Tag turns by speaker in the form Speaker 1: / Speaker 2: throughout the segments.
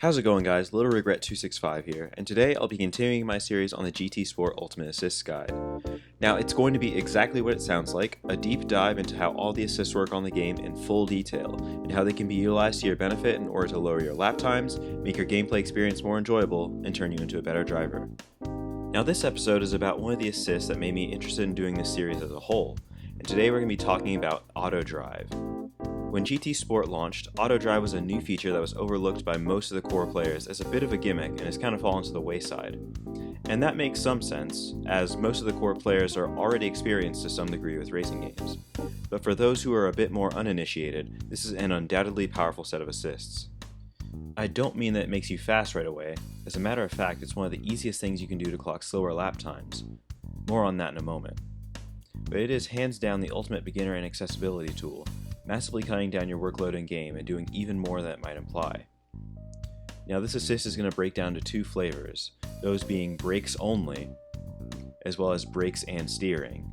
Speaker 1: How's it going, guys? Little Regret 265 here, and today I'll be continuing my series on the GT Sport Ultimate Assists Guide. Now, it's going to be exactly what it sounds like, a deep dive into how all the assists work on the game in full detail, and how they can be utilized to your benefit in order to lower your lap times, make your gameplay experience more enjoyable, and turn you into a better driver. Now, this episode is about one of the assists that made me interested in doing this series as a whole, and today we're going to be talking about Auto Drive. When GT Sport launched, Auto Drive was a new feature that was overlooked by most of the core players as a bit of a gimmick and has kind of fallen to the wayside. And that makes some sense, as most of the core players are already experienced to some degree with racing games. But for those who are a bit more uninitiated, this is an undoubtedly powerful set of assists. I don't mean that it makes you fast right away. As a matter of fact, it's one of the easiest things you can do to clock slower lap times. More on that in a moment. But it is hands down the ultimate beginner and accessibility tool, massively cutting down your workload in game and doing even more than it might imply. Now, this assist is going to break down to two flavors, those being brakes only, as well as brakes and steering,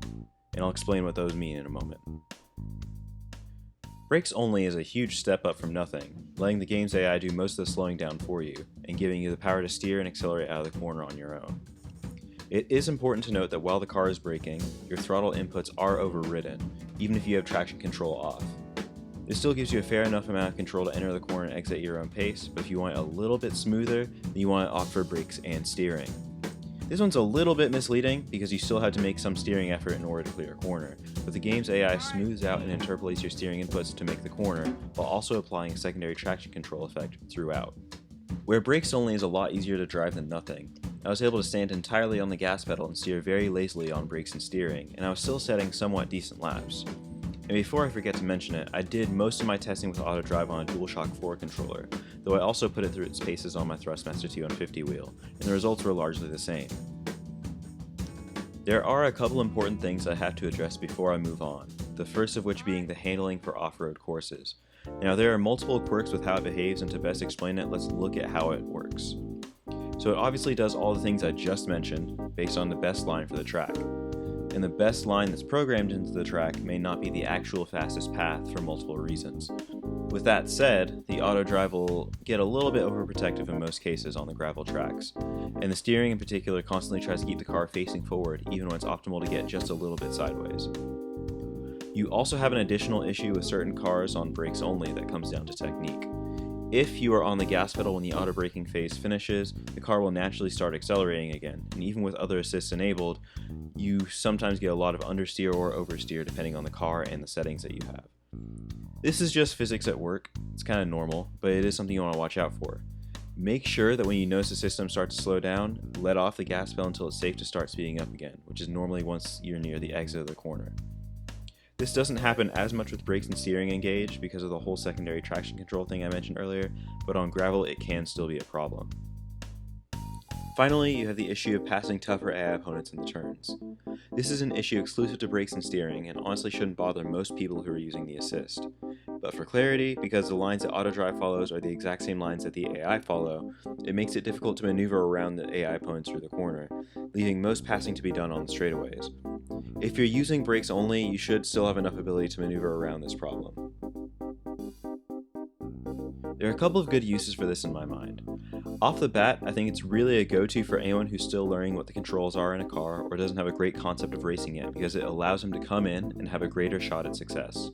Speaker 1: and I'll explain what those mean in a moment. Brakes only is a huge step up from nothing, letting the game's AI do most of the slowing down for you, and giving you the power to steer and accelerate out of the corner on your own. It is important to note that while the car is braking, your throttle inputs are overridden, even if you have traction control off. This still gives you a fair enough amount of control to enter the corner and exit at your own pace, but if you want it a little bit smoother, then you want to opt for brakes and steering. This one's a little bit misleading because you still have to make some steering effort in order to clear a corner, but the game's AI smooths out and interpolates your steering inputs to make the corner, while also applying a secondary traction control effect throughout. Where brakes only is a lot easier to drive than nothing, I was able to stand entirely on the gas pedal and steer very lazily on brakes and steering, and I was still setting somewhat decent laps. And before I forget to mention it, I did most of my testing with Auto Drive on a DualShock 4 controller, though I also put it through its paces on my Thrustmaster 250 wheel, and the results were largely the same. There are a couple important things I have to address before I move on, the first of which being the handling for off-road courses. Now, there are multiple quirks with how it behaves, and to best explain it, let's look at how it works. So it obviously does all the things I just mentioned, based on the best line for the track. And the best line that's programmed into the track may not be the actual fastest path for multiple reasons. With that said, the Auto Drive will get a little bit overprotective in most cases on the gravel tracks, and the steering in particular constantly tries to keep the car facing forward even when it's optimal to get just a little bit sideways. You also have an additional issue with certain cars on brakes only that comes down to technique. If you are on the gas pedal when the auto braking phase finishes, the car will naturally start accelerating again, and even with other assists enabled, you sometimes get a lot of understeer or oversteer depending on the car and the settings that you have. This is just physics at work. It's kind of normal, but it is something you want to watch out for. Make sure that when you notice the system start to slow down, let off the gas pedal until it's safe to start speeding up again, which is normally once you're near the exit of the corner. This doesn't happen as much with brakes and steering engaged because of the whole secondary traction control thing I mentioned earlier, but on gravel it can still be a problem. Finally, you have the issue of passing tougher AI opponents in the turns. This is an issue exclusive to brakes and steering and honestly shouldn't bother most people who are using the assist. But for clarity, because the lines that Auto Drive follows are the exact same lines that the AI follow, it makes it difficult to maneuver around the AI opponents through the corner, leaving most passing to be done on the straightaways. If you're using brakes only, you should still have enough ability to maneuver around this problem. There are a couple of good uses for this in my mind. Off the bat, I think it's really a go-to for anyone who's still learning what the controls are in a car or doesn't have a great concept of racing yet, because it allows them to come in and have a greater shot at success.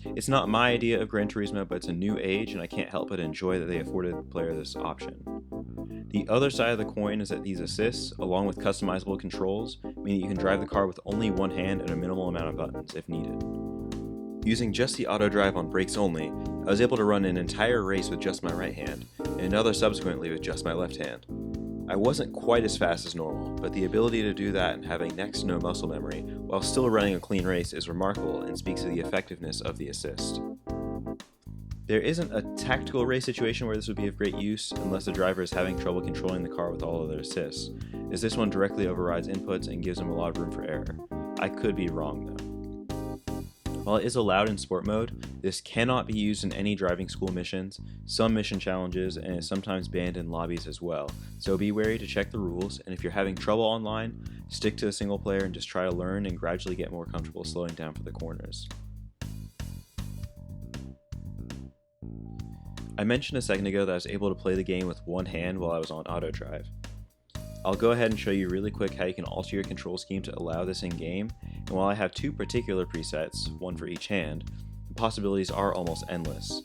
Speaker 1: It's not my idea of Gran-Turismo, but it's a new age and I can't help but enjoy that they afforded the player this option. The other side of the coin is that these assists, along with customizable controls, mean that you can drive the car with only one hand and a minimal amount of buttons if needed. Using just the Auto Drive on brakes only, I was able to run an entire race with just my right hand, and another subsequently with just my left hand. I wasn't quite as fast as normal, but the ability to do that and having next to no muscle memory while still running a clean race is remarkable and speaks to the effectiveness of the assist. There isn't a tactical race situation where this would be of great use unless the driver is having trouble controlling the car with all other assists, as this one directly overrides inputs and gives them a lot of room for error. I could be wrong though. While it is allowed in sport mode, this cannot be used in any driving school missions, some mission challenges, and is sometimes banned in lobbies as well, so be wary to check the rules, and if you're having trouble online, stick to the single player and just try to learn and gradually get more comfortable slowing down for the corners. I mentioned a second ago that I was able to play the game with one hand while I was on auto drive. I'll go ahead and show you really quick how you can alter your control scheme to allow this in game, and while I have two particular presets, one for each hand, the possibilities are almost endless.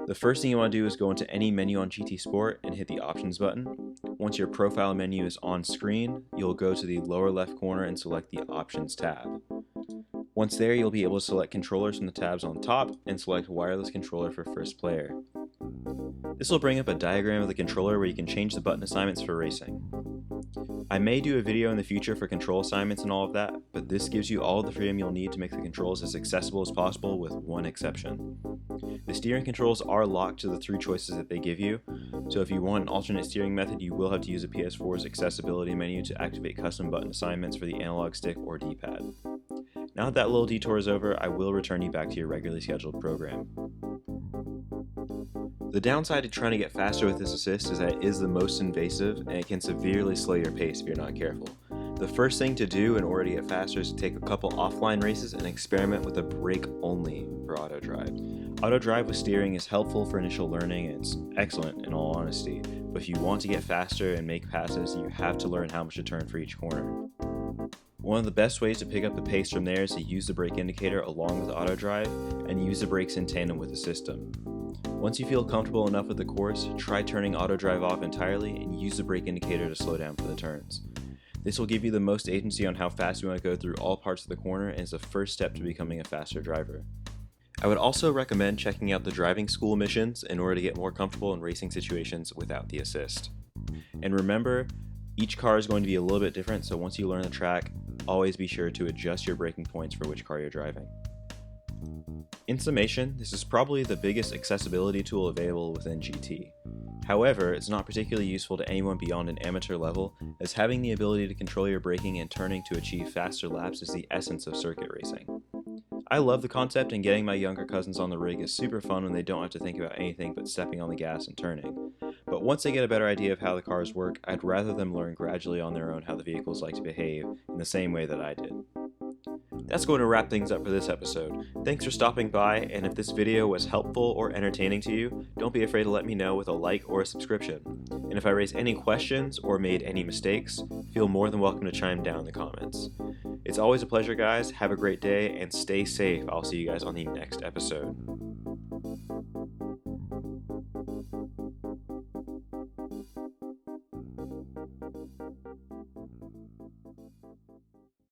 Speaker 1: The first thing you want to do is go into any menu on GT Sport and hit the options button. Once your profile menu is on screen, you'll go to the lower left corner and select the options tab. Once there, you'll be able to select controllers from the tabs on top and select wireless controller for first player. This will bring up a diagram of the controller where you can change the button assignments for racing. I may do a video in the future for control assignments and all of that, but this gives you all the freedom you'll need to make the controls as accessible as possible with one exception. The steering controls are locked to the three choices that they give you, so if you want an alternate steering method, you will have to use a PS4's accessibility menu to activate custom button assignments for the analog stick or D-pad. Now that little detour is over, I will return you back to your regularly scheduled program. The downside to trying to get faster with this assist is that it is the most invasive and it can severely slow your pace if you're not careful. The first thing to do in order to get faster is to take a couple offline races and experiment with a brake only for auto drive. Auto drive with steering is helpful for initial learning and it's excellent in all honesty, but if you want to get faster and make passes, you have to learn how much to turn for each corner. One of the best ways to pick up the pace from there is to use the brake indicator along with auto drive and use the brakes in tandem with the system. Once you feel comfortable enough with the course, try turning auto drive off entirely and use the brake indicator to slow down for the turns. This will give you the most agency on how fast you want to go through all parts of the corner and is the first step to becoming a faster driver. I would also recommend checking out the driving school missions in order to get more comfortable in racing situations without the assist. And remember, each car is going to be a little bit different, so once you learn the track, always be sure to adjust your braking points for which car you're driving. In summation, this is probably the biggest accessibility tool available within GT. However, it's not particularly useful to anyone beyond an amateur level, as having the ability to control your braking and turning to achieve faster laps is the essence of circuit racing. I love the concept, and getting my younger cousins on the rig is super fun when they don't have to think about anything but stepping on the gas and turning. But once they get a better idea of how the cars work, I'd rather them learn gradually on their own how the vehicles like to behave in the same way that I did. That's going to wrap things up for this episode. Thanks for stopping by, and if this video was helpful or entertaining to you, don't be afraid to let me know with a like or a subscription. And if I raised any questions or made any mistakes, feel more than welcome to chime down in the comments. It's always a pleasure, guys. Have a great day and stay safe. I'll see you guys on the next episode.